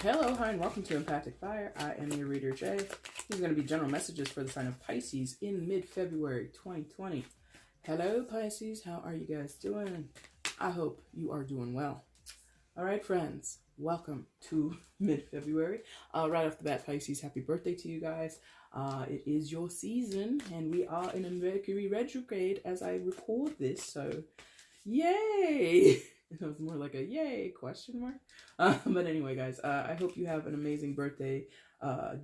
Hello, hi, and welcome to EmpathicFire. I am your reader, Jay. These are going to be general messages for the sign of Pisces in mid-February 2020. Hello, Pisces. How are you guys doing? I hope you are doing well. All right, friends. Welcome to mid-February. Right off the bat, Pisces, happy birthday to you guys. It is your season, and we are in a Mercury retrograde as I record this, so yay! It was more like a yay question mark. But anyway, guys, I hope you have an amazing birthday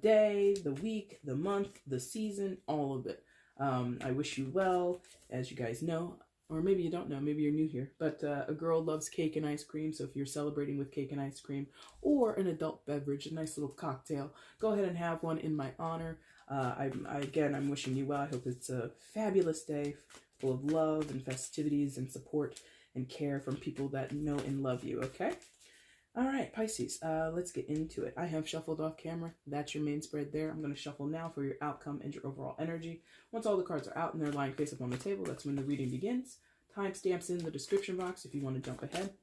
day, the week, the month, the season, all of it. I wish you well. As you guys know, or maybe you don't know, maybe you're new here, but a girl loves cake and ice cream. So if you're celebrating with cake and ice cream or an adult beverage, a nice little cocktail, go ahead and have one in my honor. I'm wishing you well. I hope it's a fabulous day full of love and festivities and support and care from people that know and love you, okay? All right, Pisces, let's get into it. I have shuffled off camera. That's your main spread there. I'm going to shuffle now for your outcome and your overall energy. Once all the cards are out and they're lying face up on the table, that's when the reading begins. Timestamps in the description box if you want to jump ahead.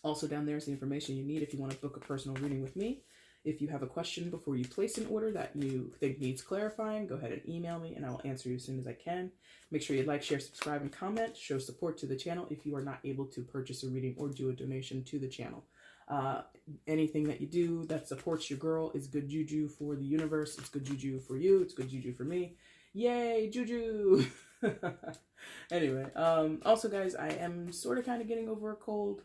Also down there is the information you need if you want to book a personal reading with me. If you have a question before you place an order that you think needs clarifying, go ahead and email me and I will answer you as soon as I can. Make sure you like, share, subscribe, and comment. Show support to the channel if you are not able to purchase a reading or do a donation to the channel. Anything that you do that supports your girl is good juju for the universe. It's good juju for you. It's good juju for me. Yay, juju! Anyway, also guys, I am sort of kind of getting over a cold.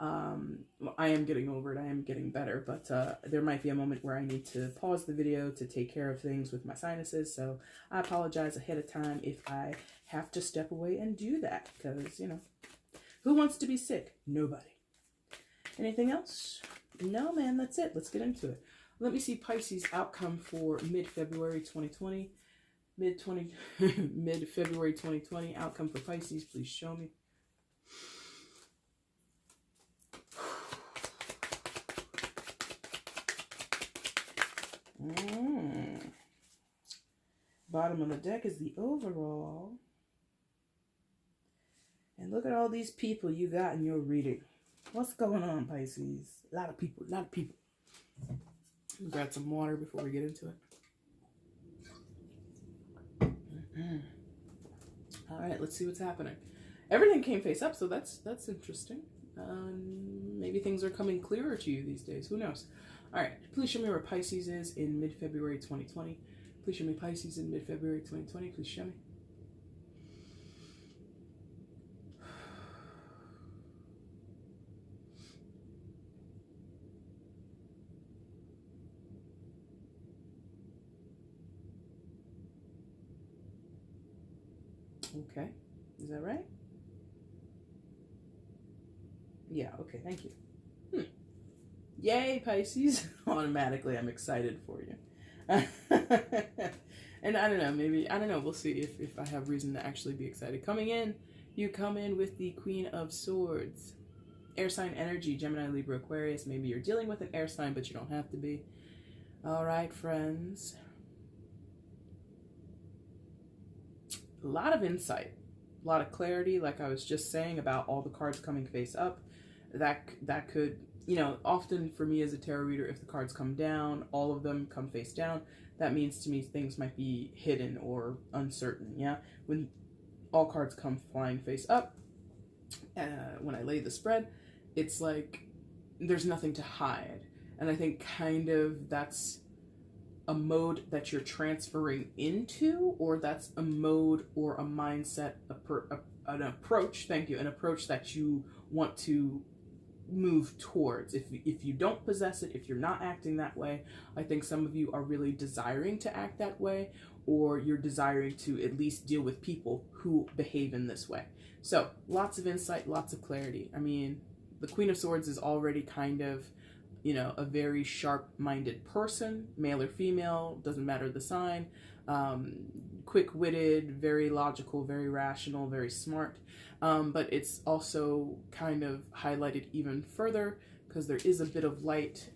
Well, I am getting over it. I am getting better, but there might be a moment where I need to pause the video to take care of things with my sinuses, so I apologize ahead of time if I have to step away and do that, because, you know, who wants to be sick? Nobody. Anything else? No, man, that's it. Let's get into it. Let me see Pisces outcome for mid-February 2020. Mid-February 2020 outcome for Pisces. Please show me. Bottom of the deck is the overall. And look at all these people you got in your reading. What's going on, Pisces? A lot of people, a lot of people. Grab some water before we get into it. All right, let's see what's happening. Everything came face up, so that's interesting. Maybe things are coming clearer to you these days. Who knows? All right, please show me where Pisces is in mid-February 2020. Please show me Pisces in mid-February 2020. Please show me. Okay, is that right? Yeah, okay, thank you. Yay, Pisces. Automatically, I'm excited for you. And I don't know, maybe, I don't know, we'll see if I have reason to actually be excited. Coming in, you come in with the Queen of Swords. Air sign energy, Gemini, Libra, Aquarius. Maybe you're dealing with an air sign, but you don't have to be. All right, friends. A lot of insight, a lot of clarity, like I was just saying about all the cards coming face up. That could, you know, often for me as a tarot reader, if the cards come down, all of them come face down, that means to me things might be hidden or uncertain, yeah? When all cards come flying face up, when I lay the spread, it's like there's nothing to hide. And I think kind of that's a mode that you're transferring into, or that's a mode or a mindset, an approach, thank you, an approach that you want to move towards. If you don't possess it, if you're not acting that way, I think some of you are really desiring to act that way, or you're desiring to at least deal with people who behave in this way. So lots of insight, lots of clarity. I mean, the Queen of Swords is already kind of, you know, a very sharp-minded person, male or female, doesn't matter the sign, quick-witted, very logical, very rational, very smart, but it's also kind of highlighted even further because there is a bit of light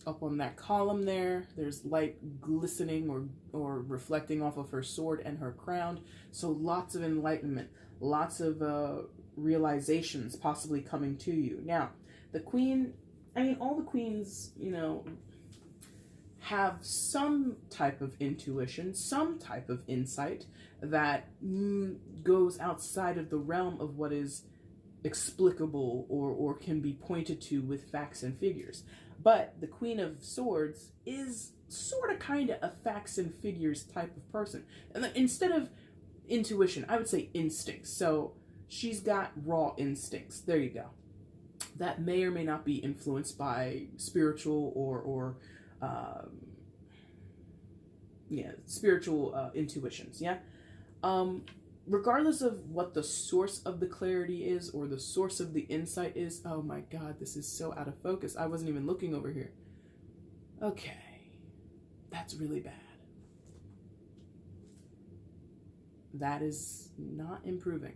up on that column there. There's light glistening or reflecting off of her sword and her crown, so lots of enlightenment, lots of realizations possibly coming to you. Now, the Queen I mean, all the queens, you know, have some type of intuition, some type of insight that goes outside of the realm of what is explicable or can be pointed to with facts and figures. But the Queen of Swords is sort of kind of a facts and figures type of person. And then instead of intuition, I would say instincts. So she's got raw instincts. There you go. That may or may not be influenced by spiritual or spiritual intuitions. Yeah. Regardless of what the source of the clarity is or the source of the insight is. Oh my God, this is so out of focus. I wasn't even looking over here. Okay. That's really bad. That is not improving.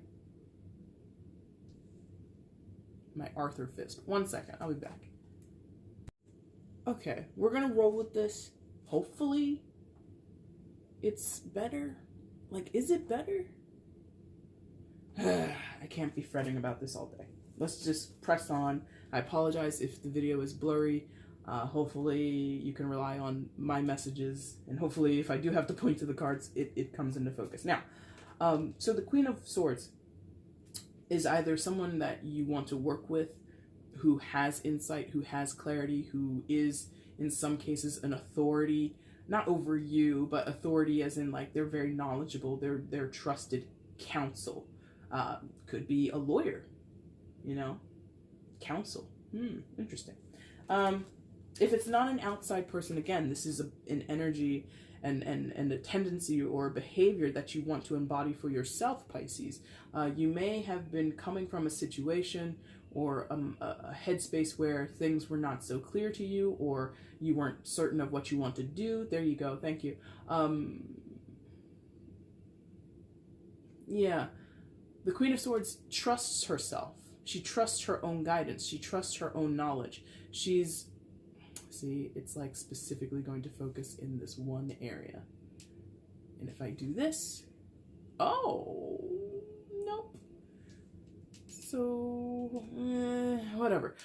My Arthur fist. 1 second, I'll be back. Okay, we're gonna roll with this. Hopefully it's better. Like, is it better? I can't be fretting about this all day. Let's just press on. I apologize if the video is blurry. Hopefully you can rely on my messages, and hopefully if I do have to point to the cards, it comes into focus. Now, so the Queen of Swords is either someone that you want to work with who has insight, who has clarity, who is in some cases an authority, not over you, but authority as in like they're very knowledgeable, they're trusted counsel. Could be a lawyer, you know, counsel. Interesting. If it's not an outside person, again, this is an energy and a tendency or a behavior that you want to embody for yourself, Pisces. You may have been coming from a situation or a headspace where things were not so clear to you, or you weren't certain of what you want to do. There you go. Thank you. Yeah. The Queen of Swords trusts herself. She trusts her own guidance. She trusts her own knowledge. See, it's like specifically going to focus in this one area. And if I do this, oh, nope. So, whatever.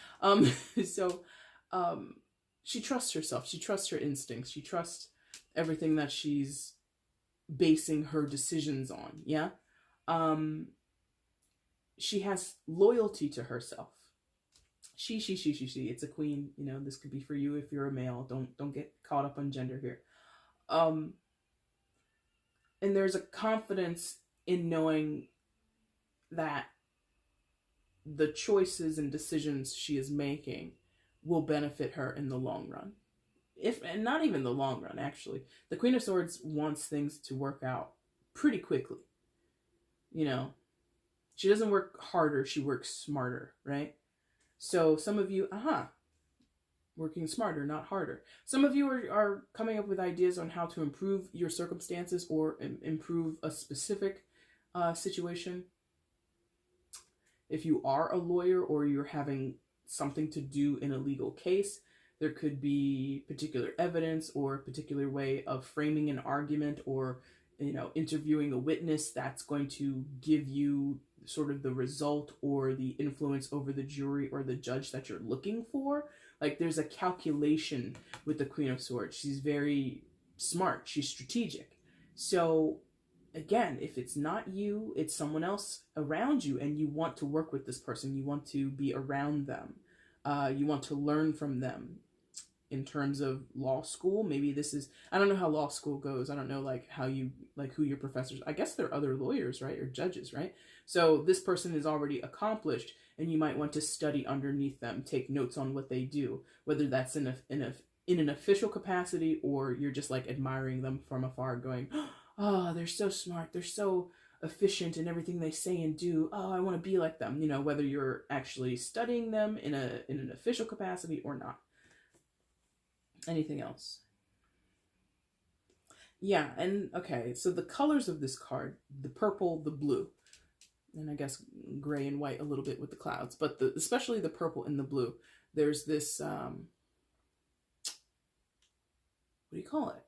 She trusts herself. She trusts her instincts. She trusts everything that she's basing her decisions on. Yeah. She has loyalty to herself. She. It's a queen. You know, this could be for you if you're a male. Don't get caught up on gender here. And there's a confidence in knowing that the choices and decisions she is making will benefit her in the long run. And not even the long run, actually. The Queen of Swords wants things to work out pretty quickly. You know, she doesn't work harder, she works smarter, right? So some of you, working smarter, not harder. Some of you are coming up with ideas on how to improve your circumstances or improve a specific situation. If you are a lawyer or you're having something to do in a legal case, there could be particular evidence or a particular way of framing an argument or, you know, interviewing a witness that's going to give you sort of the result or the influence over the jury or the judge that you're looking for. Like, there's a calculation with the Queen of Swords. She's very smart. She's strategic. So again, if it's not you, it's someone else around you, and you want to work with this person. You want to be around them. You want to learn from them. In terms of law school, maybe this is, I don't know how law school goes. I don't know like how you, like who your professors, I guess they're other lawyers, right? Or judges, right? So this person is already accomplished and you might want to study underneath them, take notes on what they do, whether that's in an official capacity or you're just like admiring them from afar going, oh, they're so smart. They're so efficient in everything they say and do. Oh, I want to be like them. You know, whether you're actually studying them in an official capacity or not. Anything else? Yeah, and okay, so the colors of this card, the purple, the blue, and I guess gray and white a little bit with the clouds, but especially the purple and the blue, there's this, what do you call it?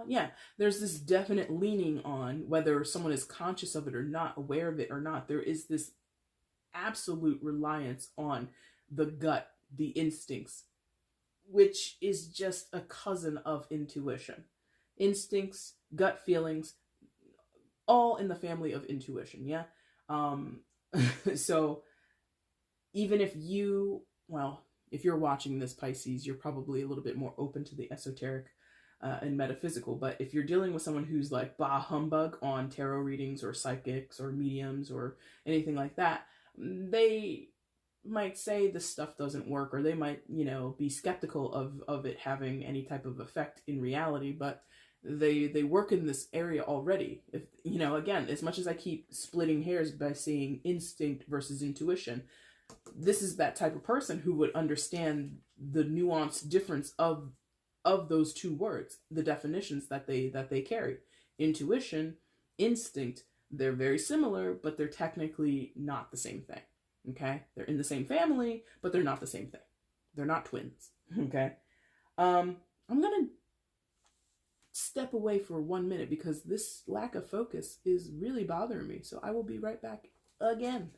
Yeah, there's this definite leaning on whether someone is conscious of it or not, aware of it or not. There is this absolute reliance on the gut the instincts, which is just a cousin of intuition. Instincts, gut feelings, all in the family of intuition, yeah? So even if if you're watching this, Pisces, you're probably a little bit more open to the esoteric and metaphysical. But if you're dealing with someone who's like bah humbug on tarot readings or psychics or mediums or anything like that, they might say this stuff doesn't work, or they might, be skeptical of it having any type of effect in reality. But they work in this area already. If again, as much as I keep splitting hairs by saying instinct versus intuition, this is that type of person who would understand the nuanced difference of those two words, the definitions that they carry. Intuition, instinct, they're very similar, but they're technically not the same thing. Okay? They're in the same family, but they're not the same thing. They're not twins. Okay? I'm gonna step away for 1 minute because this lack of focus is really bothering me. So I will be right back again.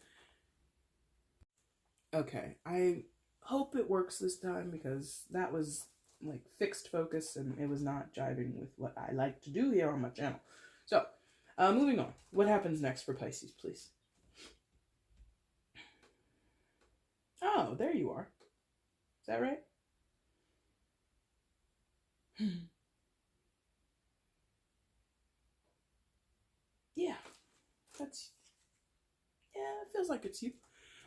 Okay, I hope it works this time because that was like fixed focus and it was not jiving with what I like to do here on my channel. So, moving on. What happens next for Pisces, please? Oh, there you are. Is that right? Yeah, it feels like it's you.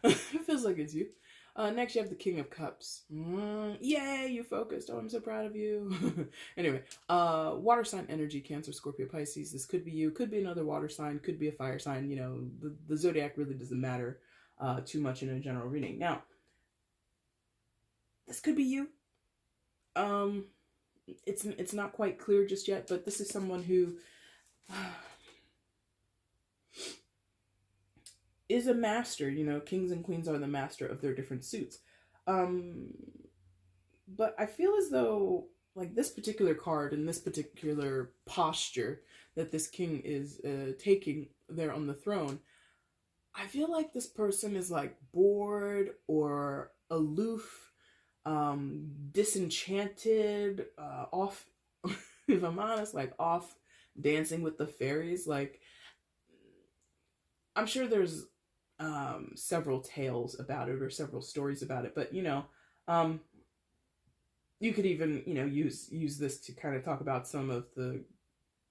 It feels like it's you. Next, you have the King of Cups. Yay, you focused. Oh, I'm so proud of you. Anyway, water sign energy, Cancer, Scorpio, Pisces. This could be you. Could be another water sign. Could be a fire sign. The zodiac really doesn't matter too much in a general reading. Now, this could be you. It's not quite clear just yet, but this is someone who is a master. Kings and queens are the master of their different suits. But I feel as though, like, this particular card and this particular posture that this king is taking there on the throne, I feel like this person is, like, bored or aloof, disenchanted, off, if I'm honest, like, off dancing with the fairies. Like, I'm sure there's several tales about it or several stories about it, but you could even use this to kind of talk about some of the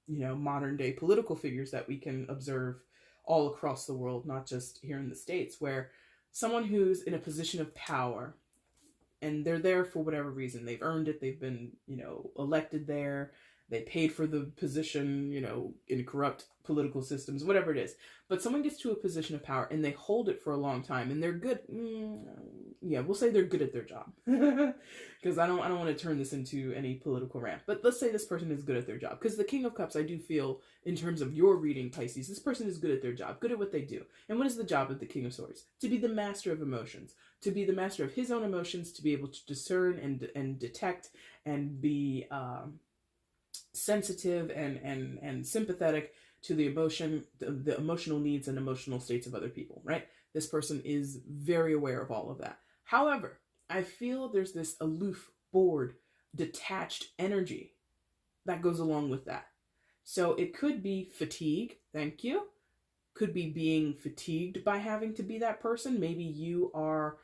modern day political figures that we can observe all across the world, not just here in the States, where someone who's in a position of power and they're there for whatever reason, they've earned it, they've been elected there, they paid for the position, in corrupt political systems, whatever it is. But someone gets to a position of power and they hold it for a long time and they're good. We'll say they're good at their job. Because I don't want to turn this into any political rant. But let's say this person is good at their job. Because the King of Cups, I do feel, in terms of your reading, Pisces, this person is good at their job, good at what they do. And what is the job of the King of Swords? To be the master of emotions. To be the master of his own emotions, to be able to discern and detect and be sensitive and sympathetic to the emotional needs and emotional states of other people, right? This person is very aware of all of that. However, I feel there's this aloof, bored, detached energy that goes along with that. So it could be fatigue, thank you. Could be being fatigued by having to be that person. Maybe you are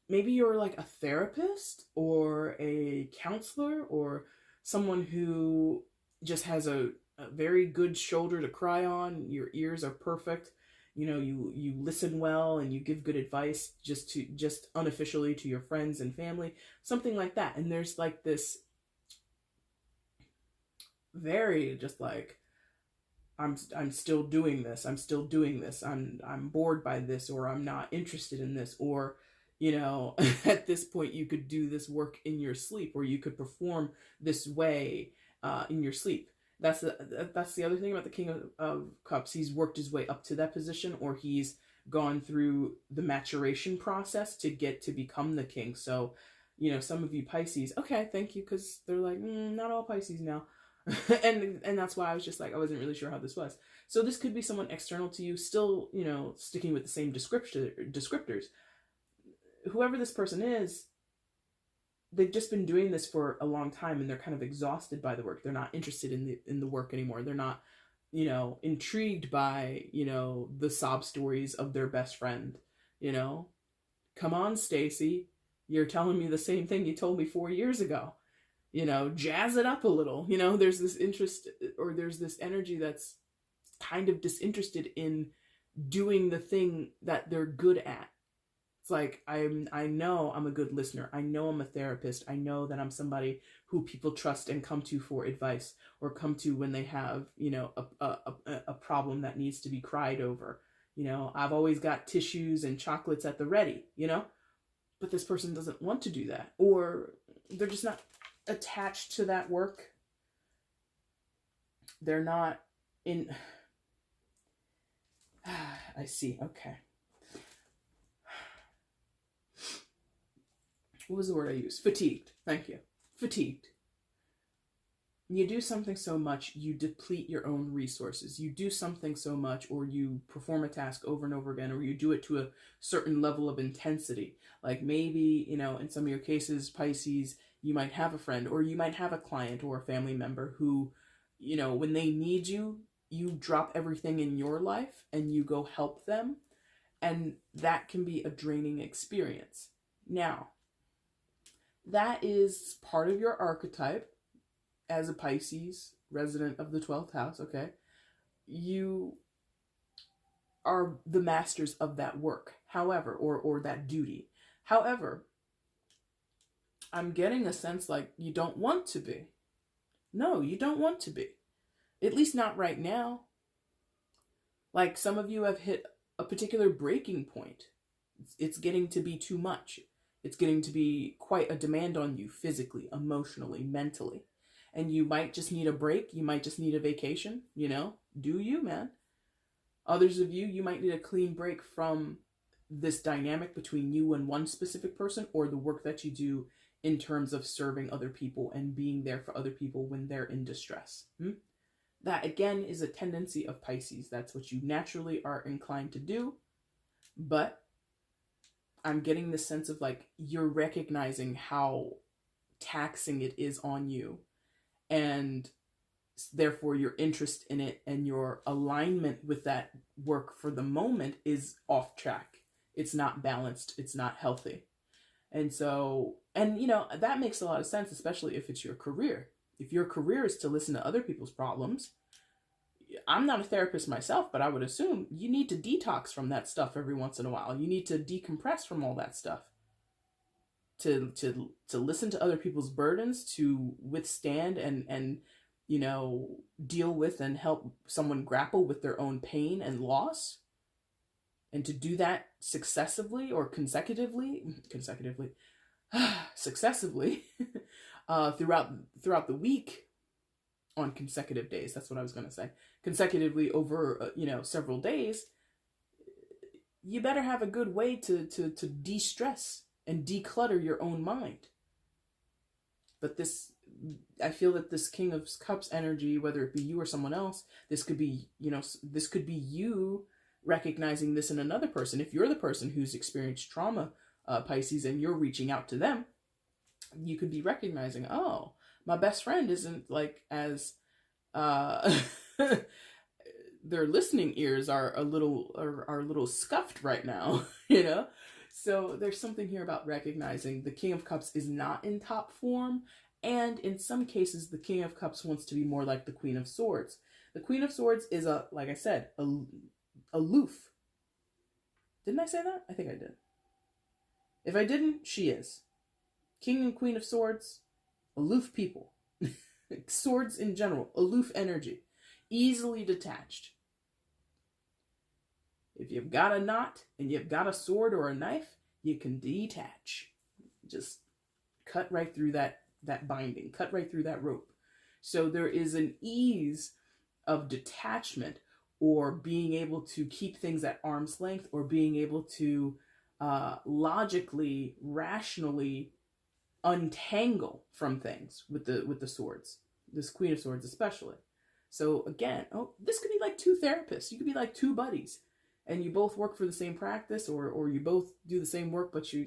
maybe you're like a therapist or a counselor or someone who just has a very good shoulder to cry on. Your ears are perfect. You listen well and you give good advice just unofficially to your friends and family, something like that. And there's like this very just like, I'm still doing this. I'm still doing this. I'm bored by this, or I'm not interested in this, or at this point you could do this work in your sleep, or you could perform this way in your sleep. That's the other thing about the King of Cups. He's worked his way up to that position, or he's gone through the maturation process to get to become the king. So, some of you Pisces, okay, thank you, because they're like, not all Pisces now. and that's why I was just like, I wasn't really sure how this was. So this could be someone external to you, still, sticking with the same descriptors. whoever this person is, they've just been doing this for a long time and they're kind of exhausted by the work. They're not interested in the work anymore. They're not, intrigued by, the sob stories of their best friend, Come on, Stacy, you're telling me the same thing you told me 4 years ago. Jazz it up a little. There's this interest, or there's this energy that's kind of disinterested in doing the thing that they're good at. It's like, I know I'm a good listener. I know I'm a therapist. I know that I'm somebody who people trust and come to for advice, or come to when they have, a problem that needs to be cried over. I've always got tissues and chocolates at the ready, but this person doesn't want to do that, or they're just not attached to that work. They're not in. I see. Okay. What was the word I used? Fatigued. Thank you. Fatigued. You do something so much, you deplete your own resources. You do something so much, or you perform a task over and over again, or you do it to a certain level of intensity. Like maybe, in some of your cases, Pisces, you might have a friend, or you might have a client or a family member who, when they need you, you drop everything in your life and you go help them. And that can be a draining experience. Now, that is part of your archetype as a Pisces, resident of the 12th house, okay? You are the masters of that work, however, or that duty. However, I'm getting a sense like you don't want to be. No, you don't want to be. At least not right now. Like some of you have hit a particular breaking point. It's getting to be too much. It's getting to be quite a demand on you physically, emotionally, mentally. And you might just need a break. You might just need a vacation, Do you, man? Others of you, you might need a clean break from this dynamic between you and one specific person, or the work that you do in terms of serving other people and being there for other people when they're in distress. That, again, is a tendency of Pisces. That's what you naturally are inclined to do. But I'm getting the sense of like you're recognizing how taxing it is on you. And therefore your interest in it and your alignment with that work for the moment is off track. It's not balanced. It's not healthy. And so, that makes a lot of sense, especially if it's your career. If your career is to listen to other people's problems, I'm not a therapist myself, but I would assume you need to detox from that stuff every once in a while. You need to decompress from all that stuff. To listen to other people's burdens, to withstand and deal with and help someone grapple with their own pain and loss, and to do that successively or successively throughout the week on consecutive days. That's what I was going to say. Consecutively over several days. You better have a good way to de-stress and declutter your own mind. But I feel that this King of Cups energy, whether it be you or someone else, this could be you recognizing this in another person. If you're the person who's experienced trauma, Pisces, and you're reaching out to them, you could be recognizing, oh, my best friend isn't like as, their listening ears are a little scuffed right now, So there's something here about recognizing the King of Cups is not in top form. And in some cases, the King of Cups wants to be more like the Queen of Swords. The Queen of Swords is like I said, aloof. Didn't I say that? I think I did. If I didn't, she is. King and Queen of Swords, aloof people. Swords in general, aloof energy. Easily detached. If you've got a knot and you've got a sword or a knife, you can detach. Just cut right through that binding, cut right through that rope. So there is an ease of detachment, or being able to keep things at arm's length, or being able to logically, rationally untangle from things with the swords. This Queen of Swords especially. So again, this could be like two therapists. You could be like two buddies. and you both work for the same practice, or you both do the same work, but you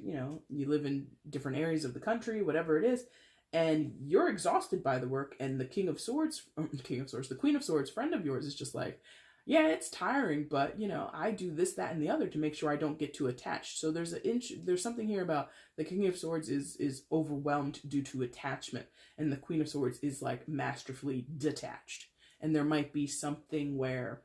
live in different areas of the country, whatever it is, and you're exhausted by the work, and the King of Swords, the Queen of Swords friend of yours is just like, yeah, it's tiring, but I do this, that, and the other to make sure I don't get too attached. So there's something here about the King of Swords is overwhelmed due to attachment, and the Queen of Swords is like masterfully detached. And there might be something where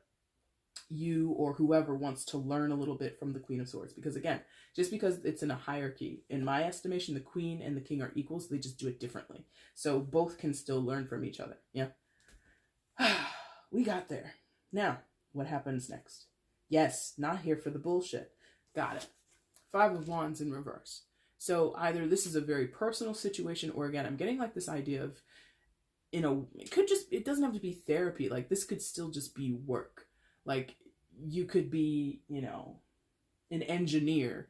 you or whoever wants to learn a little bit from the Queen of Swords, because again, just because it's in a hierarchy, in my estimation, the Queen and the King are equals. They just do it differently. So both can still learn from each other. Yeah. We got there. Now, what happens next? Yes, not here for the bullshit. Got it. Five of Wands in reverse. So either this is a very personal situation, or again, I'm getting like this idea of, it doesn't have to be therapy. Like this could still just be work. Like you could be, an engineer,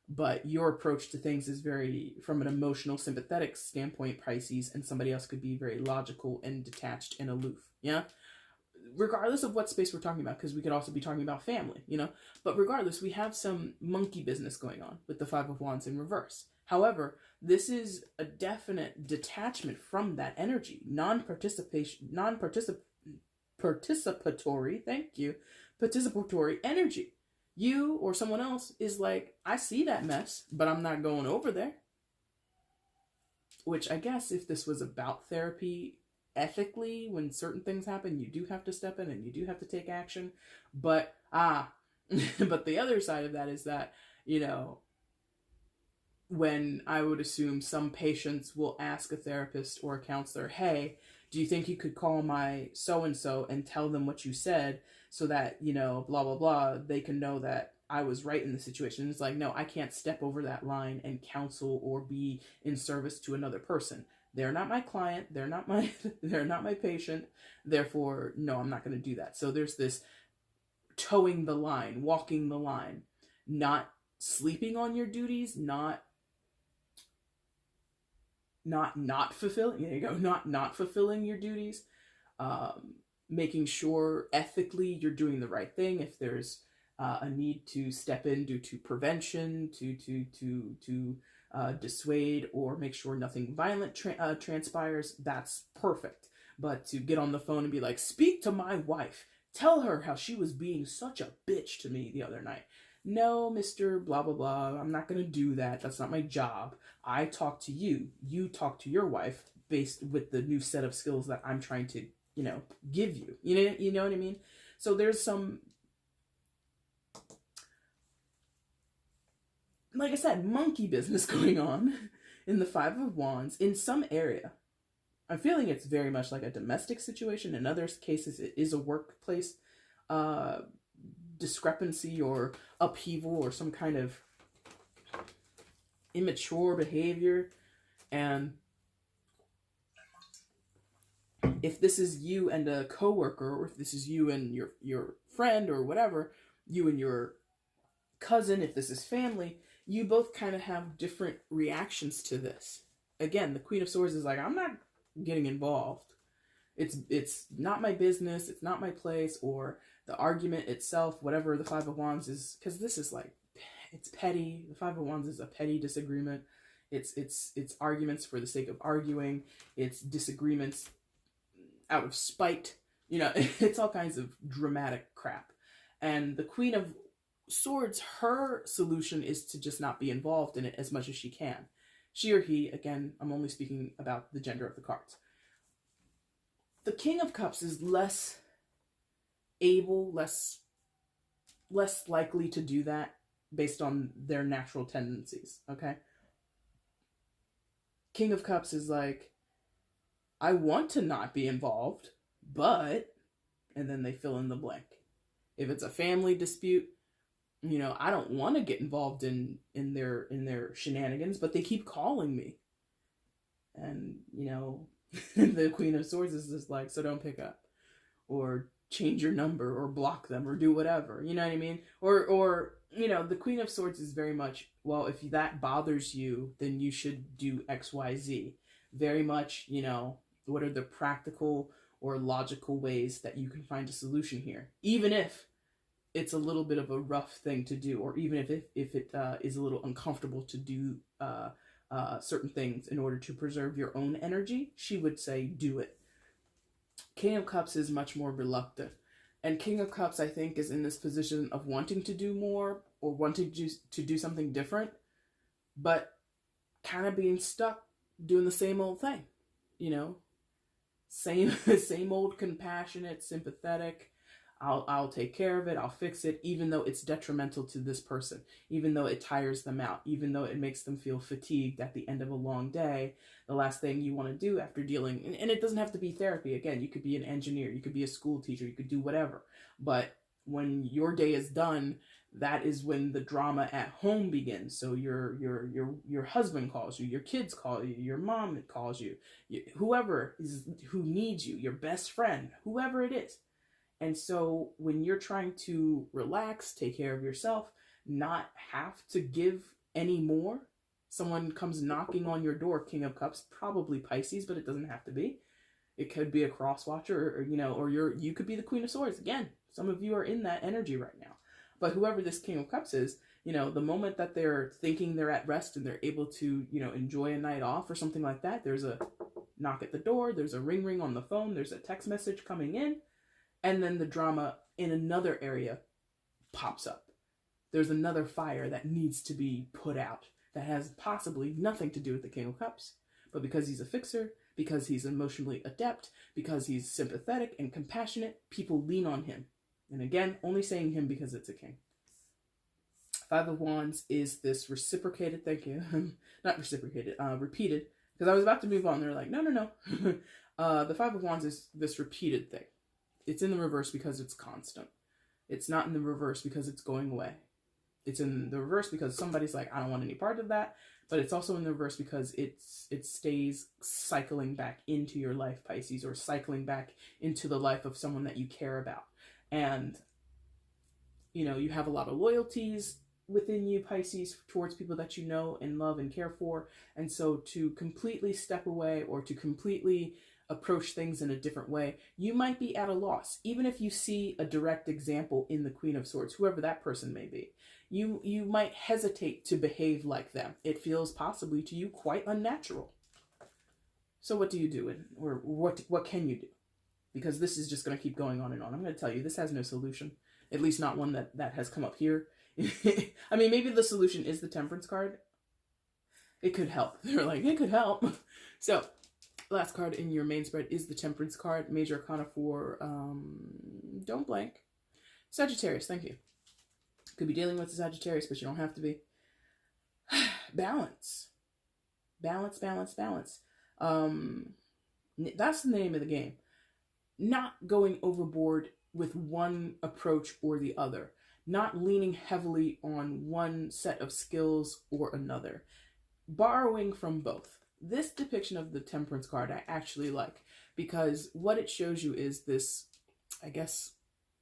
but your approach to things is very, from an emotional, sympathetic standpoint, Pisces, and somebody else could be very logical and detached and aloof. Yeah. Regardless of what space we're talking about, because we could also be talking about family, but regardless, we have some monkey business going on with the Five of Wands in reverse. However, this is a definite detachment from that energy, participatory energy. You or someone else is like, I see that mess, but I'm not going over there. Which I guess if this was about therapy, ethically, when certain things happen, you do have to step in and you do have to take action. But, but the other side of that is that, when I would assume some patients will ask a therapist or a counselor, hey, do you think you could call my so-and-so and tell them what you said so that, blah, blah, blah, they can know that I was right in the situation? It's like, no, I can't step over that line and counsel or be in service to another person. They're not my client. They're not my patient. Therefore, no, I'm not going to do that. So there's this towing the line, walking the line, not sleeping on your duties, not fulfilling, there you go, not fulfilling your duties, making sure ethically you're doing the right thing. If there's a need to step in due to prevention, to dissuade or make sure nothing violent transpires, that's perfect. But to get on the phone and be like, speak to my wife, tell her how she was being such a bitch to me the other night. No, Mr. Blah, blah, blah, I'm not going to do that. That's not my job. I talk to you. You talk to your wife based with the new set of skills that I'm trying to, give you. You know what I mean? So there's some, like I said, monkey business going on in the Five of Wands in some area. I'm feeling it's very much like a domestic situation. In other cases, it is a workplace discrepancy or upheaval or some kind of immature behavior. And if this is you and a coworker, or if this is you and your friend or whatever, you and your cousin, if this is family, you both kind of have different reactions to this. Again, the Queen of Swords is like, I'm not getting involved. It's not my business. It's not my place. Or the argument itself, whatever the Five of Wands is, because this is like, it's petty. The Five of Wands is a petty disagreement. It's arguments for the sake of arguing. It's disagreements out of spite. It's all kinds of dramatic crap. And the Queen of Swords, her solution is to just not be involved in it as much as she can. She or he, again, I'm only speaking about the gender of the cards. The King of Cups is less able, less likely to do that based on their natural tendencies, okay? King of Cups is like, I want to not be involved, but, and then they fill in the blank. If it's a family dispute, I don't want to get involved in their shenanigans, but they keep calling me. And, the Queen of Swords is just like, so don't pick up. Or change your number, or block them, or do whatever. You know what I mean? Or the Queen of Swords is very much, well, if that bothers you, then you should do X, Y, Z. Very much, what are the practical or logical ways that you can find a solution here? Even if it's a little bit of a rough thing to do, or even if it is a little uncomfortable to do certain things in order to preserve your own energy, she would say do it. King of Cups is much more reluctant. And King of Cups, I think, is in this position of wanting to do more or wanting to do something different, but kind of being stuck doing the same old thing, you know? Same old compassionate, sympathetic. I'll take care of it. I'll fix it, even though it's detrimental to this person, even though it tires them out, even though it makes them feel fatigued at the end of a long day. The last thing you want to do after dealing, and it doesn't have to be therapy. Again, you could be an engineer, you could be a school teacher, you could do whatever. But when your day is done, that is when the drama at home begins. So your husband calls you, your kids call you, your mom calls you, whoever who needs you, your best friend, whoever it is. And so when you're trying to relax, take care of yourself, not have to give any more, someone comes knocking on your door, King of Cups, probably Pisces, but it doesn't have to be. It could be a cross watcher, or you could be the Queen of Swords. Again, some of you are in that energy right now. But whoever this King of Cups is, the moment that they're thinking they're at rest and they're able to, enjoy a night off or something like that, there's a knock at the door, there's a ring on the phone, there's a text message coming in, and then the drama in another area pops up. There's another fire that needs to be put out that has possibly nothing to do with the King of Cups. But because he's a fixer, because he's emotionally adept, because he's sympathetic and compassionate, people lean on him. And again, only saying him because it's a king. Five of Wands is this reciprocated, thank you, not reciprocated, repeated, because I was about to move on. They're like, no. The Five of Wands is this repeated thing. It's in the reverse because it's constant. It's not in the reverse because it's going away. It's in the reverse because somebody's like, I don't want any part of that. But it's also in the reverse because it stays cycling back into your life, Pisces, or cycling back into the life of someone that you care about. And, you have a lot of loyalties within you, Pisces, towards people that you know and love and care for. And so to completely step away or to completely approach things in a different way, you might be at a loss. Even if you see a direct example in the Queen of Swords, whoever that person may be, you might hesitate to behave like them. It feels possibly to you quite unnatural. So what do you do? Or what can you do? Because this is just going to keep going on and on. I'm going to tell you, this has no solution. At least not one that has come up here. I mean, maybe the solution is the Temperance card. It could help. They're like, it could help. So, last card in your main spread is the Temperance card. Major Arcana for, don't blank. Sagittarius, thank you. Could be dealing with the Sagittarius, but you don't have to be. Balance. Balance. That's the name of the game. Not going overboard with one approach or the other. Not leaning heavily on one set of skills or another. Borrowing from both. This depiction of the Temperance card I actually like, because what it shows you is this, I guess,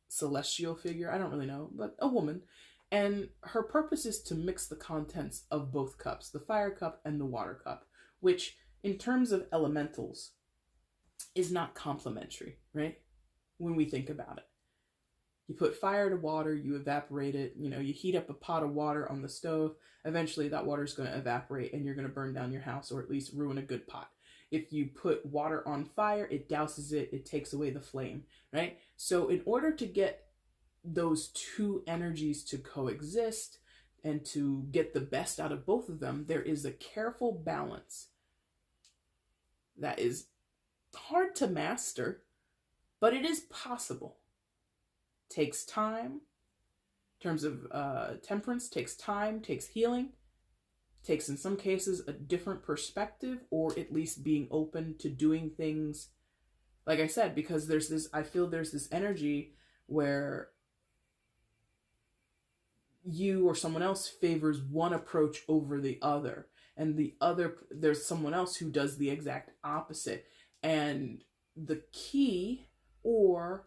celestial figure, I don't really know, but a woman, and her purpose is to mix the contents of both cups, the fire cup and the water cup, which in terms of elementals is not complementary, right? When we think about it. You put fire to water, you evaporate it, you heat up a pot of water on the stove, eventually that water is going to evaporate and you're going to burn down your house or at least ruin a good pot. If you put water on fire, it douses it, it takes away the flame, right? So in order to get those two energies to coexist and to get the best out of both of them, there is a careful balance that is hard to master, but it is possible. Takes time. In terms of temperance, takes time, takes healing, takes in some cases a different perspective, or at least being open to doing things, like I said, because I feel there's this energy where you or someone else favors one approach over the other, and there's someone else who does the exact opposite. And the key, or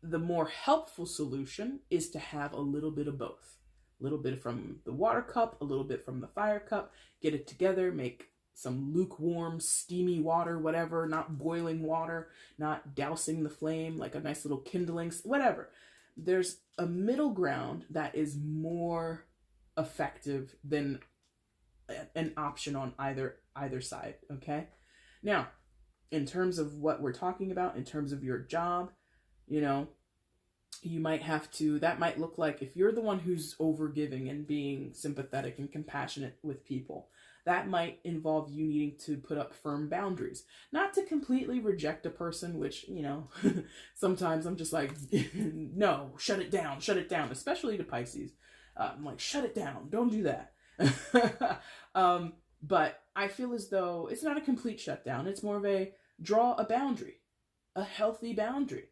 the more helpful solution, is to have a little bit of both. A little bit from the water cup, a little bit from the fire cup, get it together, make some lukewarm, steamy water, whatever, not boiling water, not dousing the flame, like a nice little kindling, whatever. There's a middle ground that is more effective than an option on either side, okay? Now, in terms of what we're talking about, in terms of your job, you might have to, that might look like if you're the one who's overgiving and being sympathetic and compassionate with people, that might involve you needing to put up firm boundaries. Not to completely reject a person, which, sometimes I'm just like, no, shut it down, especially to Pisces. I'm like, shut it down, don't do that. But I feel as though it's not a complete shutdown. It's more of a draw a boundary, a healthy boundary.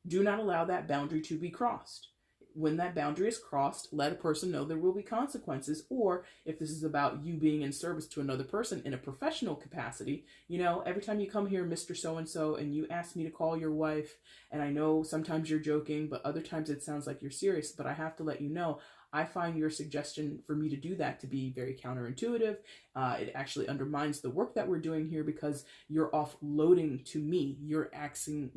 Do not allow that boundary to be crossed. When that boundary is crossed, let a person know there will be consequences. Or if this is about you being in service to another person in a professional capacity, every time you come here, Mr. So-and-so, and you ask me to call your wife, and I know sometimes you're joking, but other times it sounds like you're serious, but I have to let you know, I find your suggestion for me to do that to be very counterintuitive. It actually undermines the work that we're doing here because you're offloading to me. You're asking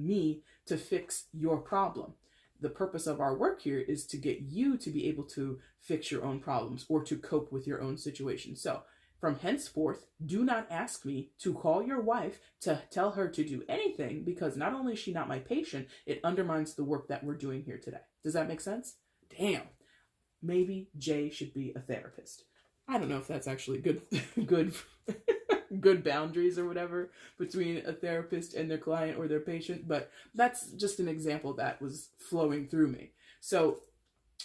me to fix your problem. The purpose of our work here is to get you to be able to fix your own problems or to cope with your own situation. So from henceforth, do not ask me to call your wife to tell her to do anything, because not only is she not my patient, it undermines the work that we're doing here today. Does that make sense? Damn. Maybe Jay should be a therapist. I don't know if that's actually good boundaries or whatever between a therapist and their client or their patient, but that's just an example that was flowing through me. So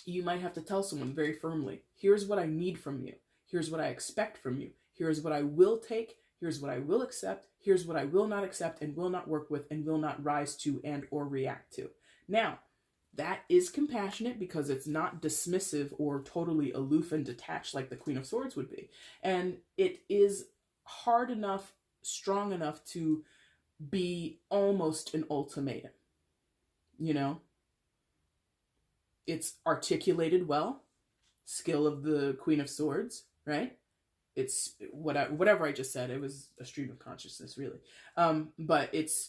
you might have to tell someone very firmly, here's what I need from you. Here's what I expect from you. Here's what I will take. Here's what I will accept. Here's what I will not accept and will not work with and will not rise to and or react to. Now, that is compassionate because it's not dismissive or totally aloof and detached like the Queen of Swords would be. And it is hard enough, strong enough to be almost an ultimatum. It's articulated well, skill of the Queen of Swords, right? It's whatever I just said. It was a stream of consciousness, really. But it's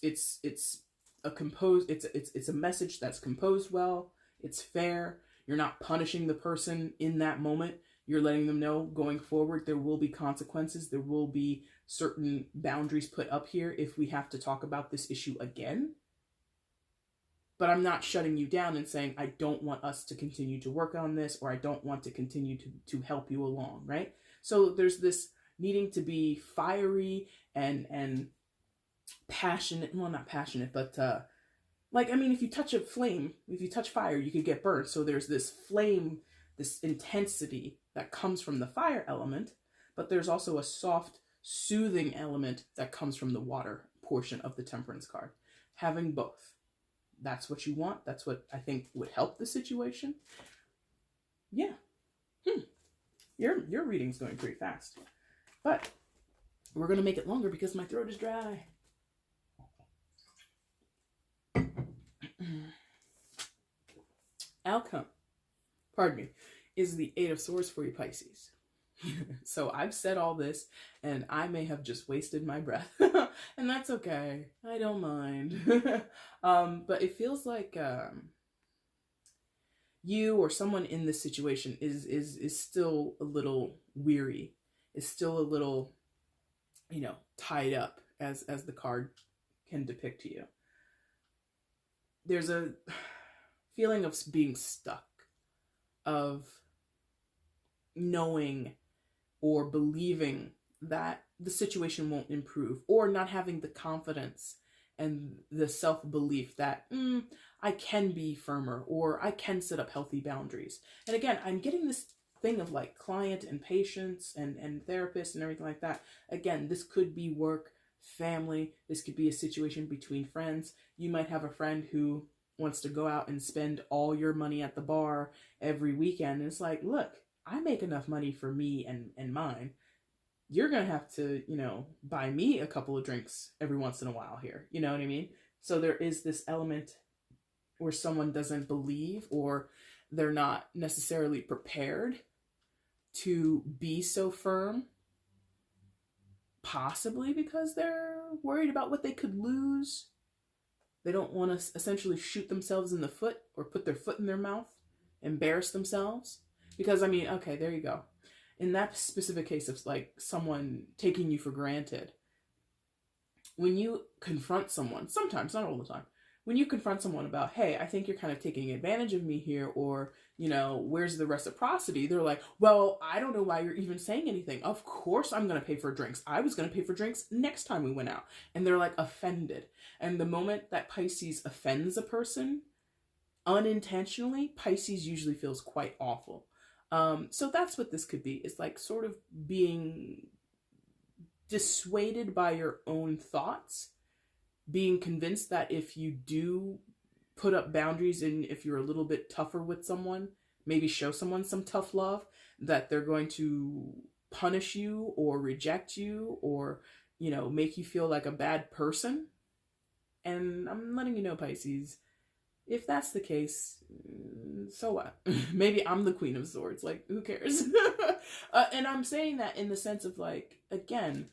a message that's composed well. It's fair. You're not punishing the person in that moment. You're letting them know going forward there will be consequences. There will be certain boundaries put up here if we have to talk about this issue again. But I'm not shutting you down and saying I don't want us to continue to work on this, or I don't want to continue to help you along, right? So there's this needing to be fiery and passionate. Well, not passionate, but if you touch a flame, if you touch fire, you could get burned. So there's this flame, this intensity that comes from the fire element, but there's also a soft, soothing element that comes from the water portion of the Temperance card. Having both. That's what you want. That's what I think would help the situation. Yeah. Your reading's going pretty fast. But we're going to make it longer because my throat is dry. Outcome, pardon me, is the Eight of Swords for you, Pisces. So I've said all this and I may have just wasted my breath and that's okay. I don't mind. But it feels like you or someone in this situation is still a little weary, is still a little, tied up as the card can depict to you. There's a feeling of being stuck, of knowing or believing that the situation won't improve, or not having the confidence and the self-belief that I can be firmer or I can set up healthy boundaries. And again, I'm getting this thing of like client and patients and therapist and everything like that. Again, this could be work, family. This could be a situation between friends. You might have a friend who wants to go out and spend all your money at the bar every weekend. And it's like, look, I make enough money for me and mine. You're going to have to, buy me a couple of drinks every once in a while here. You know what I mean? So there is this element where someone doesn't believe, or they're not necessarily prepared to be so firm possibly because they're worried about what they could lose. They don't want to essentially shoot themselves in the foot or put their foot in their mouth, embarrass themselves. Because, I mean, okay, there you go. In that specific case of like someone taking you for granted, when you confront someone, sometimes, not all the time, when you confront someone about, hey, I think you're kind of taking advantage of me here, or, you know, where's the reciprocity? They're like, well, I don't know why you're even saying anything. Of course I'm going to pay for drinks. I was going to pay for drinks next time we went out. And they're like offended. And the moment that Pisces offends a person, unintentionally, Pisces usually feels quite awful. So that's what this could be. It's like sort of being dissuaded by your own thoughts, being convinced that if you do put up boundaries and if you're a little bit tougher with someone, maybe show someone some tough love, that they're going to punish you or reject you or, you know, make you feel like a bad person. And I'm letting you know, Pisces, if that's the case, so what? Maybe I'm the Queen of Swords. Like, who cares? And I'm saying that in the sense of like, again,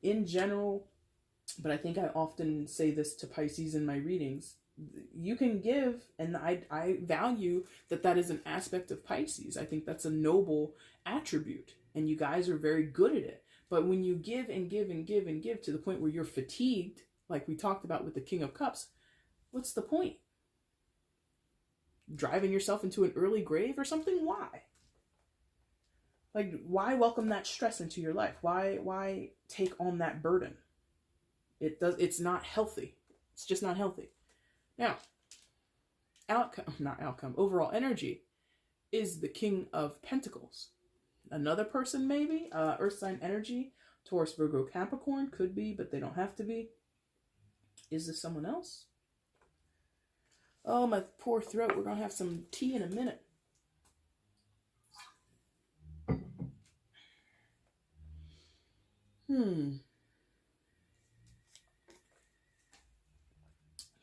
in general, but I think I often say this to Pisces in my readings, you can give, and I value that is an aspect of Pisces. I think that's a noble attribute, and you guys are very good at it. But when you give and give and give and give to the point where you're fatigued, like we talked about with the King of Cups, what's the point? Driving yourself into an early grave or something? Why? Like, why welcome that stress into your life? Why take on that burden? It's not healthy. It's just not healthy. Now, overall energy is the King of Pentacles. Another person maybe, earth sign energy, Taurus, Virgo, Capricorn, could be, but they don't have to be. Is this someone else? Oh, my poor throat. We're going to have some tea in a minute.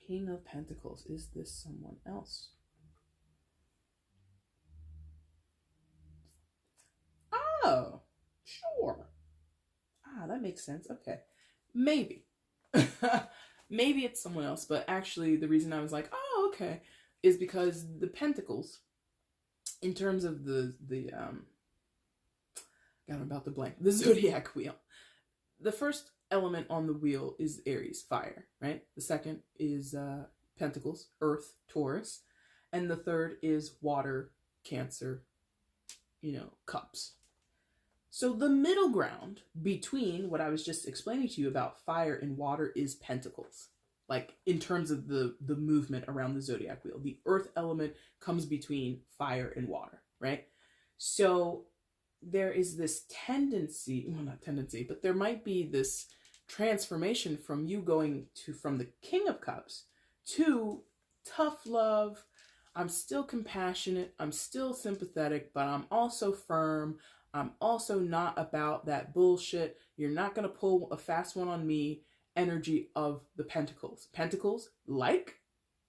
King of Pentacles. Is this someone else? Oh, sure. That makes sense. Okay. Maybe. Maybe it's someone else, but actually the reason I was like, oh, okay, is because the Pentacles, in terms of the zodiac wheel, the first element on the wheel is Aries, fire, right? The second is Pentacles, earth, Taurus, and the third is water, Cancer, cups. So the middle ground between what I was just explaining to you about fire and water is Pentacles. Like in terms of the movement around the zodiac wheel, the earth element comes between fire and water, right? So there is this tendency, well, not tendency, but there might be this transformation from you going from the King of Cups to tough love. I'm still compassionate. I'm still sympathetic, but I'm also firm. I'm also not about that bullshit. You're not going to pull a fast one on me energy of the Pentacles. Pentacles, like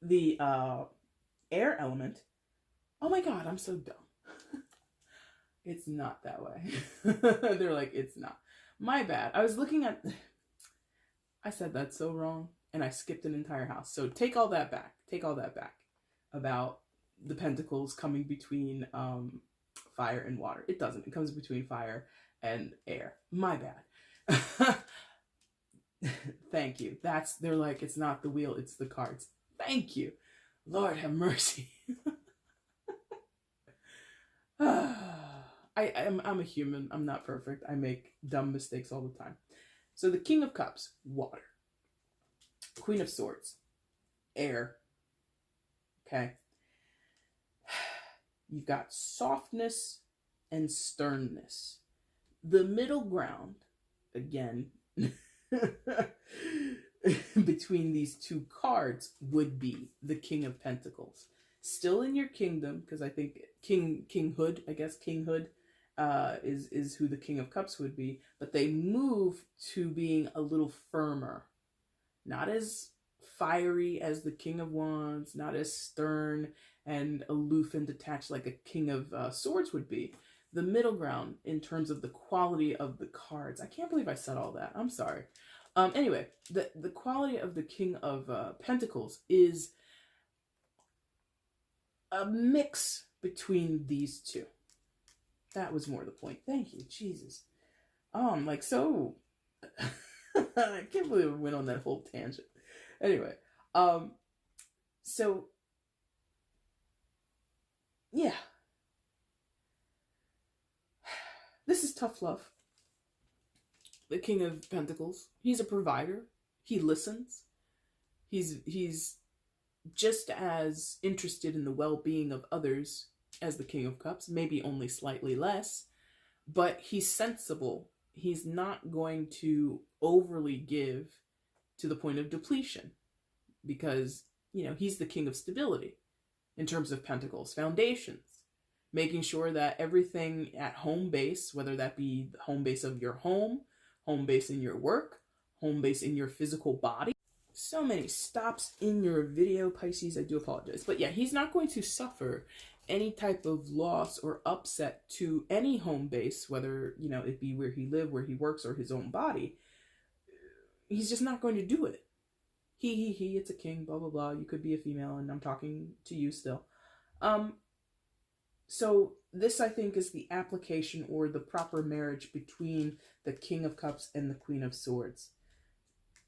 the air element. Oh my God, I'm so dumb. It's not that way. They're like, it's not. My bad. I was looking at... I said that so wrong, and I skipped an entire house. So take all that back. Take all that back about the Pentacles coming between fire and water. It doesn't. It comes between fire and air. My bad. Thank you. They're like, it's not the wheel, it's the cards. Thank you. Lord have mercy. I'm a human. I'm not perfect. I make dumb mistakes all the time. So the King of Cups, water. Queen of Swords, air. Okay. You've got softness and sternness. The middle ground, again, between these two cards would be the King of Pentacles. Still in your kingdom, because I think kinghood is who the King of Cups would be, but they move to being a little firmer. Not as fiery as the King of Wands, not as stern and aloof and detached like a King of Swords would be, the middle ground in terms of the quality of the cards. I can't believe I said all that. I'm sorry. Anyway, the quality of the King of Pentacles is a mix between these two. That was more the point. Thank you, Jesus. Like, so, I can't believe I went on that whole tangent. Anyway, so, yeah. This is tough love. The King of Pentacles. He's a provider. He listens. He's just as interested in the well-being of others as the King of Cups, maybe only slightly less, but he's sensible. He's not going to overly give to the point of depletion because, you know, he's the King of Stability in terms of Pentacles, foundations, making sure that everything at home base, whether that be the home base of your home base in your work, home base in your physical body. So many stops in your video, Pisces. I do apologize. But yeah, he's not going to suffer any type of loss or upset to any home base, whether, you know, it be where he lives, where he works, or his own body. He's just not going to do it. He, it's a king, blah, blah, blah. You could be a female, and I'm talking to you still. So this, I think, is the application or the proper marriage between the King of Cups and the Queen of Swords.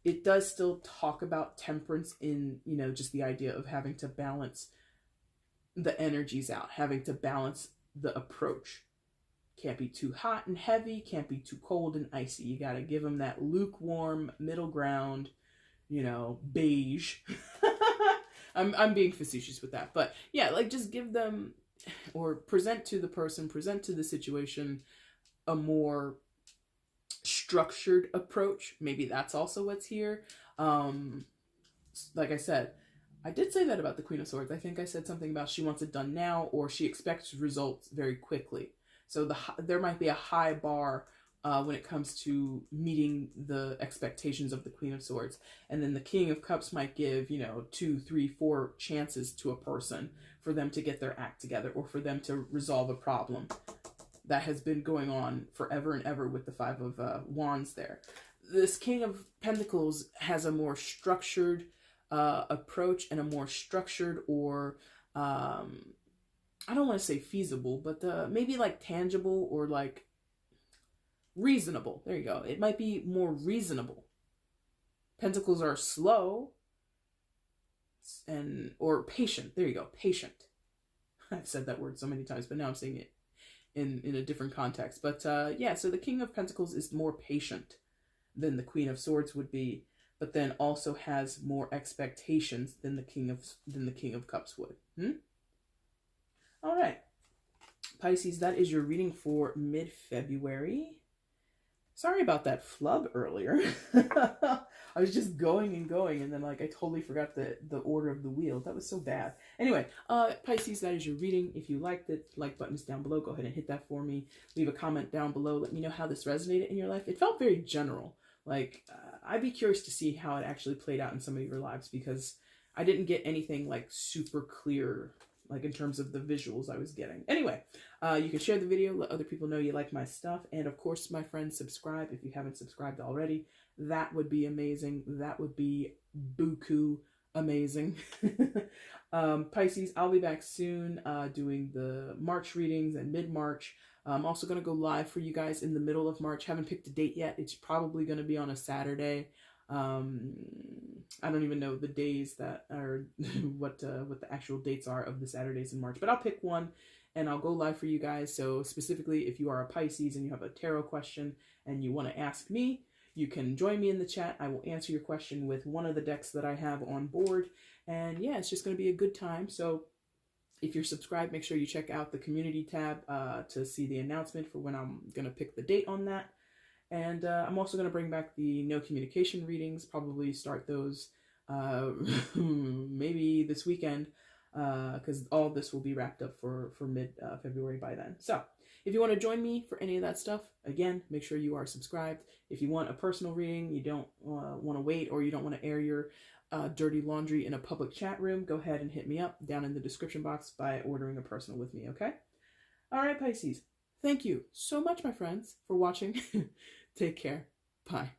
It does still talk about temperance in, you know, just the idea of having to balance the energies out, having to balance the approach. Can't be too hot and heavy, can't be too cold and icy. You got to give them that lukewarm middle ground, you know, beige. I'm being facetious with that. But yeah, like just give them, or present to the person, present to the situation a more structured approach. Maybe that's also what's here. Like I said, I did say that about the Queen of Swords. I think I said something about she wants it done now, or she expects results very quickly. So there might be a high bar when it comes to meeting the expectations of the Queen of Swords. And then the King of Cups might give, you know, 2, 3, 4 chances to a person for them to get their act together, or for them to resolve a problem that has been going on forever and ever with the Five of Wands there. This King of Pentacles has a more structured approach, and a more structured, or I don't want to say feasible, but maybe like tangible, or like reasonable. There you go. It might be more reasonable. Pentacles are slow or patient. There you go. Patient. I've said that word so many times, but now I'm saying it in a different context. But yeah, so the King of Pentacles is more patient than the Queen of Swords would be, but then also has more expectations than the King of Cups would. All right, Pisces, that is your reading for mid-February. Sorry about that flub earlier. I was just going and going, and then like I totally forgot the order of the wheel. That was so bad. Anyway, Pisces, that is your reading. If you liked it, like button is down below. Go ahead and hit that for me. Leave a comment down below. Let me know how this resonated in your life. It felt very general. Like, I'd be curious to see how it actually played out in some of your lives, because I didn't get anything like super clear, like in terms of the visuals I was getting. Anyway, you can share the video, let other people know you like my stuff. And of course, my friends, subscribe if you haven't subscribed already. That would be amazing. That would be buku amazing. Pisces, I'll be back soon doing the March readings and mid-March. I'm also going to go live for you guys in the middle of March. Haven't picked a date yet. It's probably going to be on a Saturday. I don't even know the days that are what the actual dates are of the Saturdays in March, but I'll pick one and I'll go live for you guys. So specifically, if you are a Pisces and you have a tarot question and you want to ask me, you can join me in the chat. I will answer your question with one of the decks that I have on board. And yeah, it's just going to be a good time. So if you're subscribed, make sure you check out the community tab to see the announcement for when I'm going to pick the date on that. And I'm also going to bring back the no communication readings, probably start those maybe this weekend, because all this will be wrapped up for mid-February by then. So if you want to join me for any of that stuff, again, make sure you are subscribed. If you want a personal reading, you don't want to wait, or you don't want to air your dirty laundry in a public chat room, go ahead and hit me up down in the description box by ordering a personal with me, okay? All right, Pisces. Thank you so much, my friends, for watching. Take care. Bye.